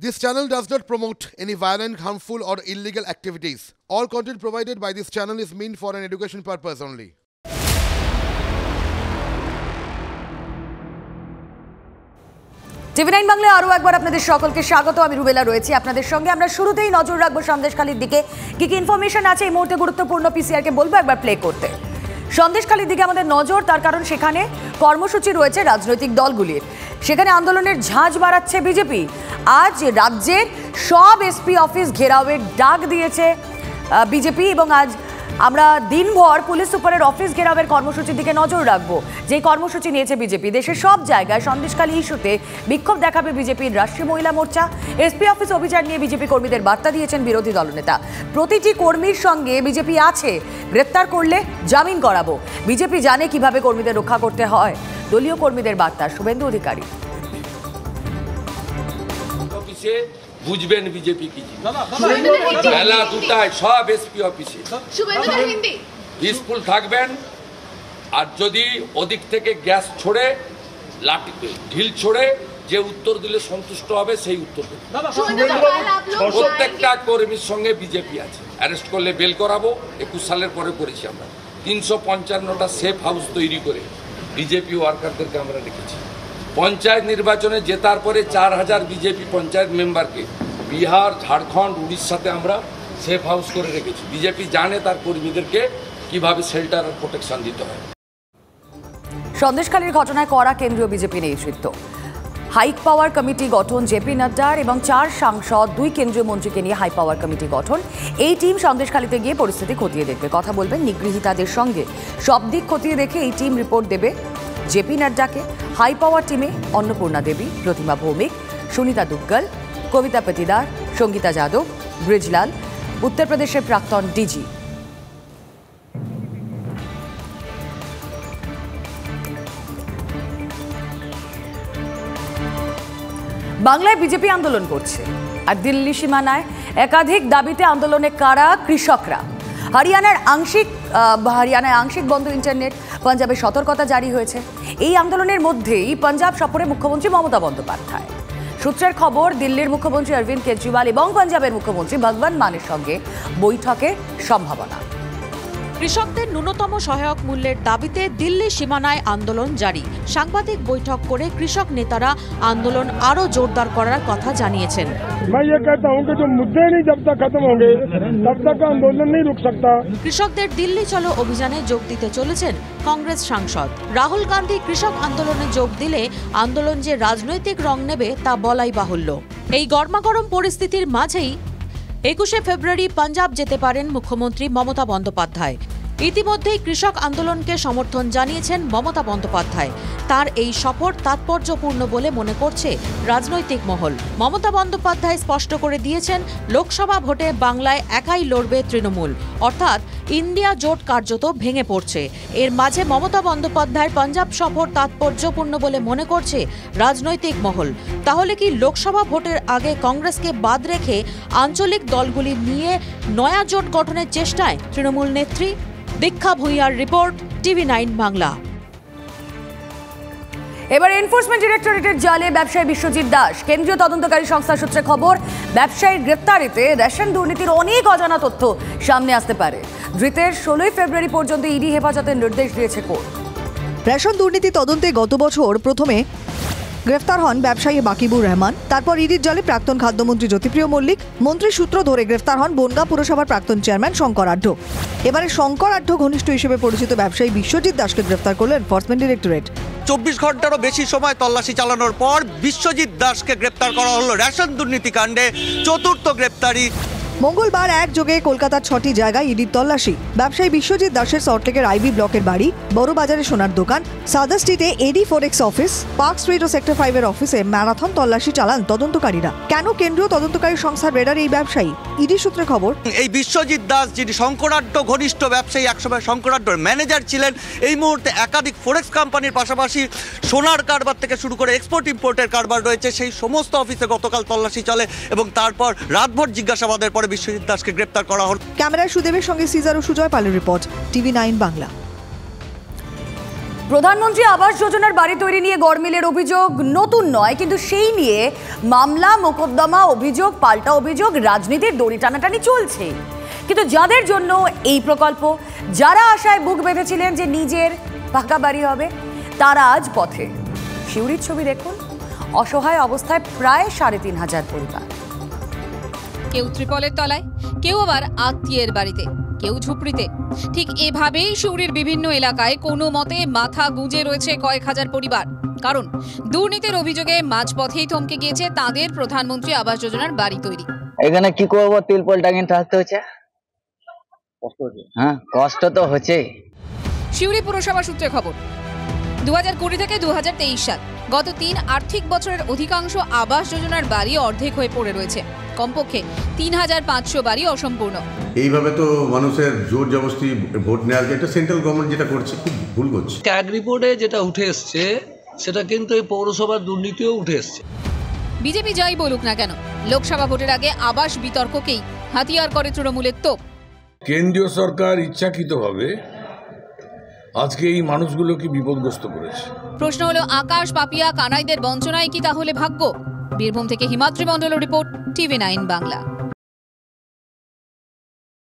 This channel does not promote any violent, harmful, or illegal activities. All content provided by this channel is meant for an education purpose only. টিভি9 বাংলায় আরও একবার আপনাদের সকলকে স্বাগত। আমি rubella রয়েছি আপনাদের সঙ্গে। আমরা শুরুতেই নজর রাখবো সন্দেশখালীর দিকে। কি কি ইনফরমেশন আছে এই মুহূর্তে গুরুত্বপূর্ণ পিসিআরকে বলবো একবার প্লে করতে। সন্দেশখালীর দিকে আমাদের নজর, তার কারণ সেখানে কর্মসূচি রয়েছে রাজনৈতিক দলগুলির। সেখানে আন্দোলনের ঝাঁজ বাড়াচ্ছে বিজেপি। আজ রাজ্যের সব এসপি অফিস ঘেরাওয়ের ডাক দিয়েছে বিজেপি এবং আজ আমরা দিনভর পুলিশ সুপারের অফিস ঘেরাওয়ের কর্মসূচির দিকে নজর রাখবো। যে কর্মসূচি নিয়েছে বিজেপি, দেশের সব জায়গায় সন্দেশখালী ইস্যুতে বিক্ষোভ দেখাবে বিজেপির রাষ্ট্রীয় মহিলা মোর্চা। এসপি অফিস অভিযান নিয়ে বিজেপি কর্মীদের বার্তা দিয়েছেন বিরোধী দলনেতা। প্রতিটি কর্মীর সঙ্গে বিজেপি আছে, গ্রেপ্তার করলে জামিন করাবো। বিজেপি জানে কিভাবে কর্মীদের রক্ষা করতে হয়। দলীয় কর্মীদের বার্তা শুভেন্দু অধিকারী। বুঝবেন বিজেপি কি বেলা দুটায় সব এসপি অফিসে পিসফুল থাকবেন। আর যদি ওদিক থেকে গ্যাস ছড়ে, লাঠি ঢিল ছড়ে, যে উত্তর দিলে সন্তুষ্ট হবে সেই উত্তর দেবে। প্রত্যেকটা কর্মীর সঙ্গে বিজেপি আছে। অ্যারেস্ট করলে বেল করাবো। 21 সালের পরে করেছি আমরা 355টা সেফ হাউস তৈরি করে বিজেপি ওয়ার্কারদেরকে আমরা রেখেছি। পঞ্চায়েত নির্বাচনে জেতার পরে 4000 বিজেপি পঞ্চায়েত মেম্বারকে বিহার, ঝাড়খণ্ড, উড়িষ্যাতে আমরা সেফ হাউস করে রেখেছি। বিজেপি জানে তার কর্মীদেরকে কিভাবে শেল্টার আর প্রোটেকশন দিতে হয়। সন্দেশখালীর ঘটনায় কড়া কেন্দ্রীয় বিজেপি নেতৃত্ব। হাই পাওয়ার কমিটি গঠন জেপি নাড্ডার এবং 4 সাংসদ 2 কেন্দ্রীয় মন্ত্রীকে নিয়ে হাই পাওয়ার কমিটি গঠন। এই টিম সন্দেশখালীতে গিয়ে পরিস্থিতি খতিয়ে দেখবে, কথা বলবেন নিগৃহীতাদের সঙ্গে। সব দিক খতিয়ে দেখে এই টিম রিপোর্ট দেবে জেপি নাড্ডাকে। হাই পাওয়ার টিমে অন্নপূর্ণা দেবী, প্রতিমা ভৌমিক, সুনিতা দুগ্গল, কবিতা পেতিদার, সঙ্গীতা যাদব, ব্রিজলাল, উত্তরপ্রদেশের প্রাক্তন ডিজি। বাংলায় বিজেপি আন্দোলন করছে, আর দিল্লি সীমানায় একাধিক দাবিতে আন্দোলনে কারা কৃষকরা। হরিয়ানায় আংশিক বন্ধ ইন্টারনেট, পাঞ্জাবে সতর্কতা জারি হয়েছে। এই আন্দোলনের মধ্যেই পাঞ্জাব সফরে মুখ্যমন্ত্রী মমতা বন্দ্যোপাধ্যায়। সূত্রের খবর, দিল্লির মুখ্যমন্ত্রী অরবিন্দ কেজরিওয়াল এবং পাঞ্জাবের মুখ্যমন্ত্রী ভগবন্ত মানের সঙ্গে বৈঠকের সম্ভাবনা। কৃষকদের ন্যূনতম সহায়ক মূল্যের দাবিতে দিল্লি সীমানায় আন্দোলন জারি। সাংবাদিক বৈঠক করে কৃষক নেতারা আন্দোলন আরো জোরদার করার কথা জানিয়েছেন। কৃষকদের দিল্লি চলো অভিযানে যোগ দিতে চলেছেন কংগ্রেস সাংসদ রাহুল গান্ধী। কৃষক আন্দোলনে যোগ দিলে আন্দোলন যে রাজনৈতিক রং নেবে তা বলাই বাহুল্য। এই গরমাগরম পরিস্থিতির মাঝেই 21শে ফেব্রুয়ারি পাঞ্জাব যেতে পারেন মুখ্যমন্ত্রী মমতা বন্দ্যোপাধ্যায়। ইতিমধ্যেই কৃষক আন্দোলনকে সমর্থন জানিয়েছেন মমতা বন্দ্যোপাধ্যায়। তার এই সফর তাৎপর্যপূর্ণ বলে মনে করছে রাজনৈতিক মহল। মমতা বন্দ্যোপাধ্যায় স্পষ্ট করে দিয়েছেন, লোকসভা ভোটে বাংলায় একাই লড়বে তৃণমূল, অর্থাৎ ইন্ডিয়া জোট কার্যত ভেঙে পড়ছে। এর মাঝে মমতা বন্দ্যোপাধ্যায়ের পাঞ্জাব সফর তাৎপর্যপূর্ণ বলে মনে করছে রাজনৈতিক মহল। তাহলে কি লোকসভা ভোটের আগে কংগ্রেসকে বাদ রেখে আঞ্চলিক দলগুলি নিয়ে নয়া জোট গঠনের চেষ্টায় তৃণমূল নেত্রী? দীক্ষা ভূঁইয়ার রিপোর্ট, টিভি9 বাংলা। এবার এনফোর্সমেন্ট ডিরেক্টরেটের জালে ব্যবসায়ী বিশ্বজিৎ দাস। কেন্দ্রীয় তদন্তকারী সংস্থার সূত্রে খবর, ব্যবসায়ীর গ্রেপ্তারিতে রেশন দুর্নীতির অনেক অজানা তথ্য সামনে আসতে পারে। ধৃতের 16ই ফেব্রুয়ারি পর্যন্ত ইডি হেফাজতের নির্দেশ দিয়েছে কোর্ট। রেশন দুর্নীতি তদন্তে গত বছর প্রথমে গ্রেফতার হন ব্যবসায়ী বাকিবুর রহমান। তারপর ইডির জালে প্রাক্তন খাদ্যমন্ত্রী জ্যোতিপ্রিয় মল্লিক। মন্ত্রীর সূত্র ধরে গ্রেফতার হন বনগাঁ পুরসভার প্রাক্তন চেয়ারম্যান শঙ্কর আঢ্য। এবারে শঙ্কর আঢ্য ঘনিষ্ঠ হিসেবে পরিচিত ব্যবসায়ী বিশ্বজিৎ দাসকে গ্রেফতার করল এনফোর্সমেন্ট ডিরেক্টরেট। 24 ঘন্টারও বেশি সময় তল্লাশি চালানোর পর বিশ্বজিৎ দাসকে গ্রেপ্তার করা হলো রেশন দুর্নীতি কাণ্ডে, চতুর্থ গ্রেপ্তারি। মঙ্গলবার একযোগে কলকাতার 6টি জায়গায় ইডির তল্লাশি। ব্যবসায়ী বিশ্বজিৎ দাসের সল্টলেকের আইবি ব্লকের বাড়ি, বড়বাজারে সোনার দোকান, সাদা স্ট্রিটে এডি ফোরেক্স অফিস, পার্ক স্ট্রিট ও সেক্টর 5-এর অফিসে ম্যারাথন তল্লাশি চালান তদন্তকারীরা। কেন কেন্দ্রীয় তদন্তকারী সংস্থার রেডার এই ব্যবসায়ী? ইডি সূত্রে খবর, এই বিশ্বজিৎ দাস, যিনি শঙ্করাঢ্য ঘনিষ্ঠ ব্যবসায়ী, একসময় শঙ্করাঢ্যর ম্যানেজার ছিলেন, এই মুহূর্তে একাধিক ফোরেক্স কোম্পানির পাশাপাশি সোনার কারবার থেকে শুরু করে এক্সপোর্ট ইম্পোর্টের কারবার রয়েছে। সেই সমস্ত অফিসে গতকাল তল্লাশি চলে এবং তারপর রাতভর জিজ্ঞাসাবাদের পরে বিশ্বজিৎ দাসকে গ্রেপ্তার করা হল। ক্যামেরায় সুদেবের সঙ্গে সিজার ও সুজয় পালের রিপোর্ট, টিভি9 বাংলা। প্রধানমন্ত্রী আবাস যোজনার বাড়ি তৈরি নিয়ে গড়মিলের অভিযোগ নতুন নয়, কিন্তু সেই নিয়ে মামলা মোকদ্দমা অভিযোগ পাল্টা অভিযোগ রাজনীতির দড়ি টানাটানি চলছে। কিন্তু যাদের জন্য এই প্রকল্প, যারা আশায় বুক বেঁধেছিলেন যে নিজের পাকা বাড়ি হবে, তারা আজ পথে। শিউরির ছবি দেখুন, অসহায় অবস্থায় প্রায় ৩৫০০ পরিবার। কেউ ত্রিপলের তলায়, কেউ আবার আত্মীয়ের বাড়িতে, কেউ ঝুপড়িতে। ঠিক এভাবেই সিউড়ির বিভিন্ন এলাকায় কোনো মতে মাথা গুঁজে রয়েছে কয়েক হাজার পরিবার। কারণ দুর্নীতির অভিযোগে মাঝপথেই থমকে গিয়েছে তাদের প্রধানমন্ত্রী আবাস যোজনার বাড়ি তৈরি। এখানে কি করবো, তিরপল টাঙিয়ে থাকতে হচ্ছে। হ্যাঁ, কষ্ট তো হচ্ছে। সিউড়ি পুরসভা সূত্রে খবর, 2020 থেকে 2023 সাল, গত 3 আর্থিক বছরের অধিকাংশ আবাস যোজনার বাড়ি অর্ধেক হয়ে পড়ে রয়েছে। কমপক্ষে 3500 বাড়ি অসম্পূর্ণ। এইভাবে তো মানুষের জোর জবরদস্তি ভোট নেওয়ার, এটা সেন্ট্রাল গভর্নমেন্ট যেটা করছে খুব ভুল করছে। ট্যাগ রিপোর্টে যেটা উঠে এসছে সেটা কিন্তু এই পৌরসভার দুর্নীতিও উঠে এসছে। বিজেপি যাই বলুক না কেন, লোকসভা ভোটের আগে আবাস বিতর্ককেই হাতিয়ার করে তৃণমূলের তোপ। কেন্দ্রীয় সরকার ইচ্ছাকৃতভাবে আজকে এই মানুষগুলোকে বিপদগ্রস্ত করেছে। প্রশ্ন হলো, আকাশ পাপিয়া কানাইদের বঞ্চনায় কি তাহলে ভাগ্য? বীরভূম থেকে হিমাদ্রি মণ্ডলের রিপোর্ট, TV9 বাংলা।